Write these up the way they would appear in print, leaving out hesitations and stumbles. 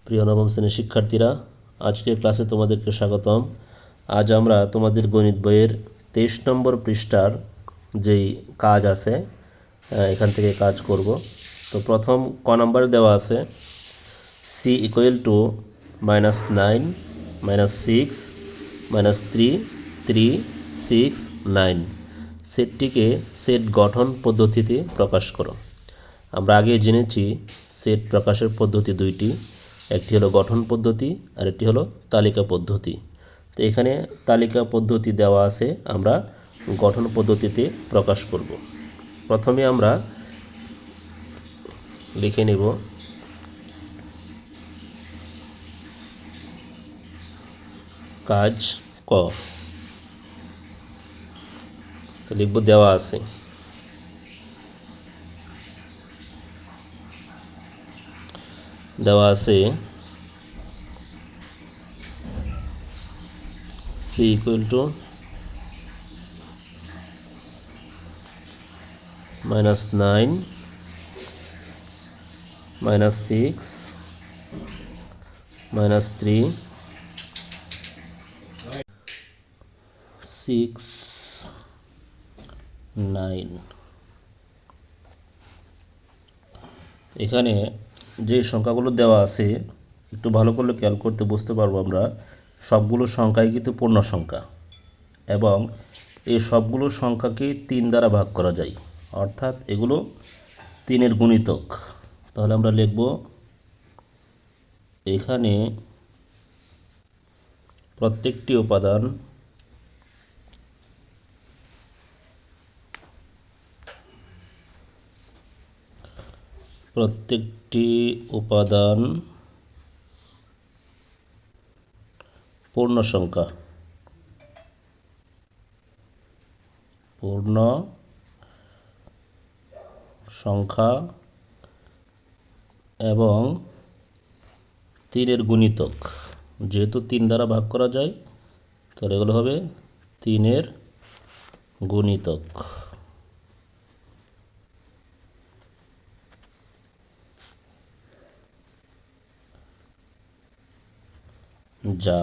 প্রিয় নবম শ্রেণীর শিক্ষার্থীরা, আজকের ক্লাসে তোমাদেরকে স্বাগতম। আজ আমরা তোমাদের গণিত বইয়ের 23 নম্বর পৃষ্ঠার যেই কাজ আছে এখান থেকে কাজ করব। তো প্রথম ক নম্বরে দেওয়া আছে সি ইকুয়াল টু -9 -6 -3 3 6 9 সেটটিকে সেট গঠন পদ্ধতিতে প্রকাশ করো। আমরা আগে জেনেছি সেট প্রকাশের পদ্ধতি দুইটি, একটি হলো গঠন পদ্ধতি আর একটি হলো তালিকা পদ্ধতি। তো এখানে তালিকা পদ্ধতি দেওয়া আছে, আমরা গঠন পদ্ধতিতে প্রকাশ করব। প্রথমে আমরা লিখে নেব কাজ ক। তো লিখব দেওয়া আছে c equal to -9 -6 -3 6 9। এখানে যে সংখ্যাগুলো দেওয়া আছে একটু ভালো করে খেয়াল করতে বুঝতে পারবো আমরা, সবগুলো সংখ্যাই কিন্তু পূর্ণ সংখ্যা এবং এই সবগুলো সংখ্যাকে 3 দ্বারা ভাগ করা যায়, অর্থাৎ এগুলো 3-এর গুণিতক। তাহলে আমরা লিখব এখানে প্রত্যেকটি উপাদান পূর্ণ সংখ্যা এবং 3-এর গুণিতক। যেহেতু 3 দ্বারা ভাগ করা যায়, তাহলে এগুলো হবে 3-এর গুণিতক। যা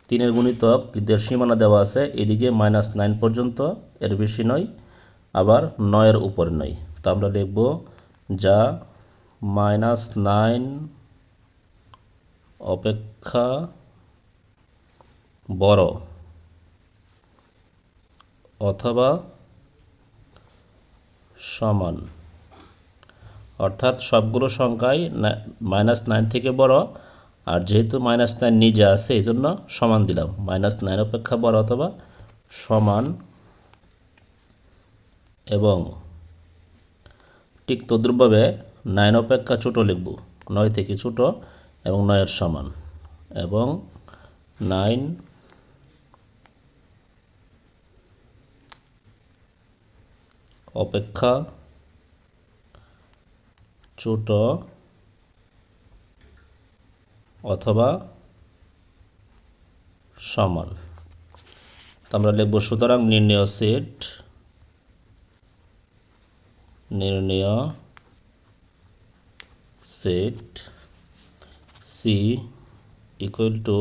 3-এর গুণিতক কিন্তু এর সীমানা দেওয়া আছে, এদিকে -9 পর্যন্ত, এর বেশি নয়, আবার 9-এর উপরে নয়। তো আমরা লিখব যা -9 অপেক্ষা বড় অথবা সমান, অর্থাৎ সবগুলো সংখ্যাই -9 থেকে বড়, আর যেহেতু -9 নিজে আছে এই জন্য সমান দিলাম, -9 অপেক্ষা বড় অথবা সমান, এবং ঠিক তদ্রুপভাবে 9 অপেক্ষা ছোট লিখব, 9 থেকে ছোট এবং 9-এর সমান, এবং 9 অপেক্ষা ছোট অথবা সমান। তো আমরা লিখব সুতরাং নির্ণেয় সেট সি ইকুয়াল টু,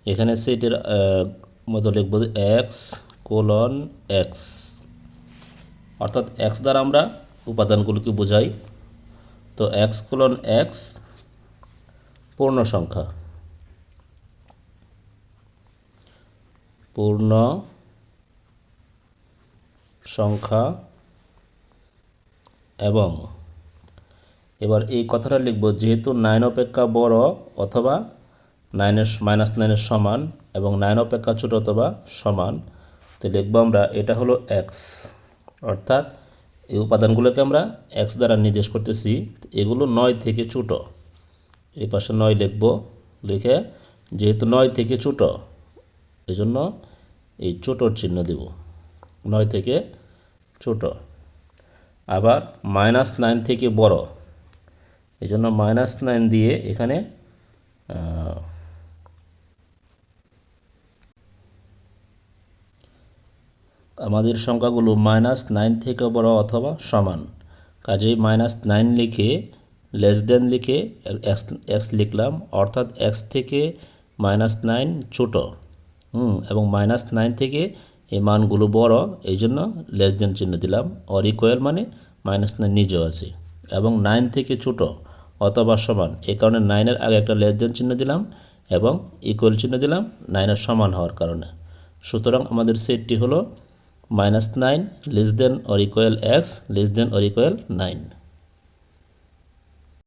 এখানে সেটের মতো লিখব x:x, অর্থাৎ x দ্বারা আমরা উপাদানগুলোকে বোঝাই। তো x:x পূর্ণ সংখ্যা এবং এবার এই কথাটা লিখব যেহেতু 9 অপেক্ষা বড় অথবা -9-এর সমান এবং 9 অপেক্ষা ছোট অথবা সমান, তো লিখব আমরা এটা হলো x, অর্থাৎ এই উপাদানগুলোকে আমরা x দ্বারা নির্দেশ করতেছি। এগুলো 9 থেকে ছোট, এই পাশে 9 লিখব, লিখে যেহেতু 9 থেকে ছোট এই জন্য এই ছোটোর চিহ্ন দেব, 9 থেকে ছোট। আবার -9 থেকে বড়, এই জন্য -9 দিয়ে এখানে আমাদের সংখ্যাগুলো -9 থেকে বড় অথবা সমান, কাজেই -9 লিখে লেস দেন লিখে এক্স এক্স লিখলাম, অর্থাৎ এক্স থেকে -9 ছোটো, এবং -9 থেকে এই মানগুলো বড়, এই জন্য লেস দেন চিহ্ন দিলাম। অর ইকুয়াল মানে -9 নিজেও আছে, এবং 9 থেকে ছোটো অথবা সমান, এই কারণে 9-এর আগে একটা লেস দেন চিহ্ন দিলাম এবং ইকুয়াল চিহ্ন দিলাম 9-এর সমান হওয়ার কারণে। সুতরাং আমাদের সেটটি হলো -9 less than or equal x less than or equal 9।